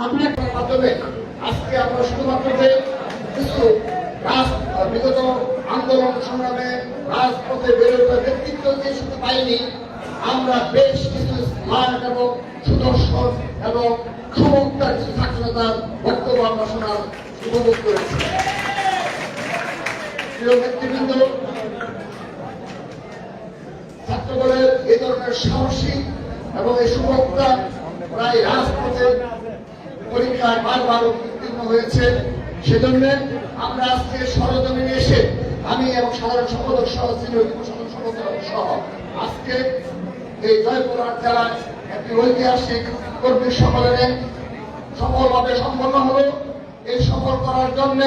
আপনার মাধ্যমে আজকে আমরা শুধুমাত্র যে কিছু বিগত আন্দোলন সংগ্রামে রাজপথে বেড়ে ওঠা ব্যক্তিত্ব দিয়ে শুধু পাইনি, আমরা বেশ কিছু স্মার্ট এবং সুদর্শন এবং সুবক্তার কিছু ছাত্রতার বক্তব্য আমরা শোনার উপভোগ করেছি। প্রিয় ব্যক্তিবৃন্দ, ছাত্রদলের এই ধরনের সাহসী এবং এই সুবক্তা প্রায় রাজপথে পরীক্ষায় বারবার উত্তীর্ণ হয়েছে। সেজন্য আমরা আজকে সরজমিনে এসে আমি এবং সাধারণ সম্পাদক সহ সিনিয়র সাধারণ সম্পাদক সহ আজকে এই জয়পুরহাট জেলায় একটি ঐতিহাসিক কর্মী সম্মেলনে সফলভাবে সম্পন্ন হল। এই সফল করার জন্য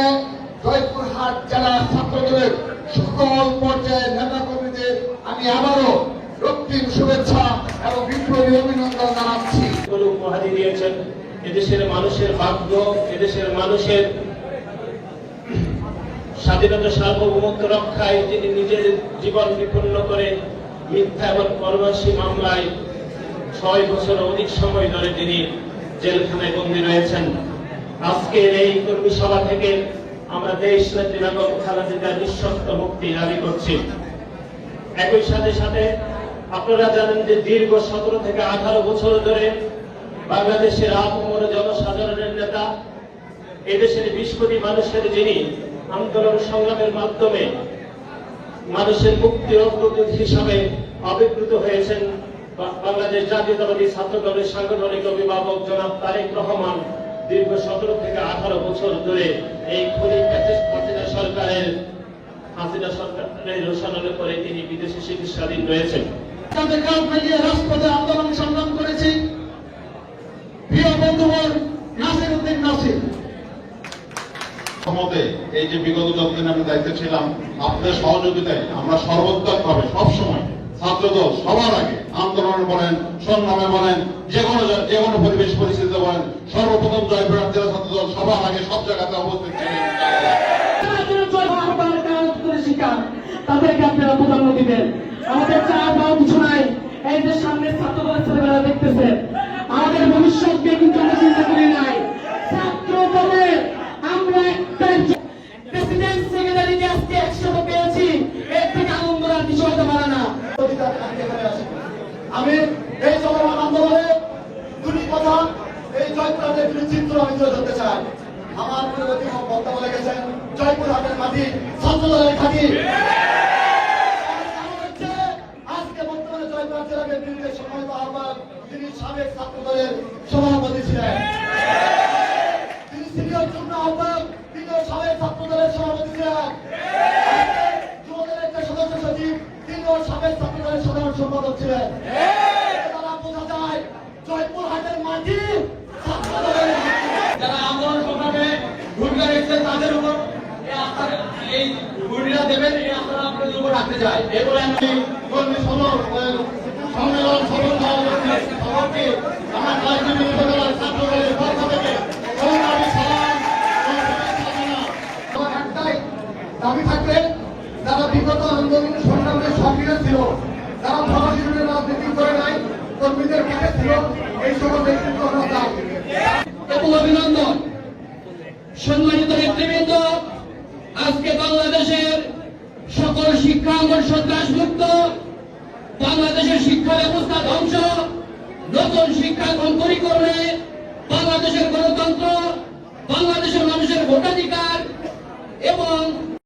জয়পুরহাট জেলা ছাত্রদলের সকল পর্যায়ের নেতা কর্মীদের আমি আবারও রক্তিম শুভেচ্ছা এবং বিপ্লবী অভিনন্দন জানাচ্ছি। উপহার দিয়েছেন এদেশের মানুষের ভাগ্য, এদেশের মানুষের স্বাধীনতা সার্বভৌমত্ব রক্ষায় তিনি নিজের জীবন বিপন্ন করে মিথ্যা এবং পরবাসী মামলায় 6 বছর অধিক সময় ধরে তিনি জেলখানায় বন্দী রয়েছেন। আজকের এই কর্মী সভা থেকে আমরা দেশ নেত্রী বেগম খালেদা জিয়ার নিঃশর্ত মুক্তি দাবি করছি। একই সাথে সাথে আপনারা জানেন যে দীর্ঘ 17 থেকে 18 বছর ধরে বাংলাদেশের আপামর জনসাধারণের নেতা, এদেশের 20 কোটি মানুষের যিনি আন্দোলন সংগ্রামের মাধ্যমে মানুষের মুক্তির অগ্রদূত হিসাবে আবির্ভূত হয়েছেন বাংলাদেশ জাতীয়তাবাদী ছাত্র দলের সাংগঠনিক অভিভাবক জনাব তারেক রহমান দীর্ঘ 17 থেকে 18 বছর ধরে এই খুনি সরকারের রোশানলে করে তিনি বিদেশে চিকিৎসাধীন রয়েছেন। তাদের কাজ মিলিয়ে রাজপথে আন্দোলন সংগ্রাম করেছি। প্রিয় বন্ধুগণ, নাসির উদ্দিন নাসির এই যে বিগত যতদিন আমি দায়িত্বে ছিলাম, আপনাদের সহযোগিতায় আমরা সর্বোত্তমভাবে সবসময় ছাত্রদল সবার আগে আন্দোলনে বলেন, সংগ্রামে বলেন, যে কোনো পরিবেশ পরিস্থিতিতে বলেন, সর্বপ্রথম জয়পুরহাট জেলা ছাত্রদল সবার আগে সব জায়গাতে উপস্থিত ছিলেন। তাদেরকে আপনারা প্রাধান্য দিবেন। আমাদের চাওয়া পাওয়া কিছু নাই। এই যে সামনে ছাত্রদলের ছেলেমেয়েরা দেখতেছে, আমাদের ভবিষ্যৎকে কিন্তু আমরা চিন্তা করি নাই। ছাত্র দলের আমরা একটা প্রেসিডেন্ট সেক্রেটারি আজকে 100 পেয়েছি, এর থেকে আনন্দ আর কিছু হতে পারে না। আমি এই চলমান আন্দোলনে দুটি কথা, এই জয়পুরহাটের দুটি চিত্র আমি তুলে ধরতে চাই। আমার পূর্ববর্তী বক্তব্য লেগেছেন জয়পুরহাটের মাটি ছাত্রদলের ঘাঁটি। আজকে বর্তমানে জয়পুরহাট জেলার বিরুদ্ধে সম্মানিত আহ্বায়ক তিনি সাবেক ছাত্রদলের সভাপতি ছিলেন, তিনি সিনিয়র যুগ্ম আহ্বায়ক, তিনিও সাবেক ছাত্রদলের সভাপতি ছিলেন, যুবদলের যে সদস্য সচিব তিনিও সাবেক ছাত্রদলের সাধারণ সম্পাদক ছিলেন। তারা বোঝা যায় জয়পুরহাটের মাটি ছাত্রদলের। যারা আন্দোলন সংগ্রামে ভূমিকা রেখেছে তাদের উপর এই ভূমিকা দেবেন, এই আন্দোলন আপনাদের উপর রাখতে চাই। এরপরে আমি কর্মী সম্মেলন সভাপতি আমার রাজনীতি উপজেলার ছাত্রদলের পক্ষ থেকে একটাই দাবি থাকবে, যারা বিগত আন্দোলন সংগ্রামে সক্রিয় ছিল, যারা ধর্মশীলের রাজনীতি করে নাই, কর্মীদের পাশে ছিল, এই সকল ব্যক্তিত্ব আমরা চাই এবং অভিনন্দন। সম্মানিত নেতৃবৃন্দ, আজকে বাংলাদেশের সকল শিক্ষাঙ্গন সন্ত্রাস মুক্ত, বাংলাদেশের শিক্ষা ব্যবস্থা ধ্বংস, নতুন শিক্ষাঙ্গন পরিকরণে বাংলাদেশের গণতন্ত্র, বাংলাদেশের মানুষের ভোটাধিকার এবং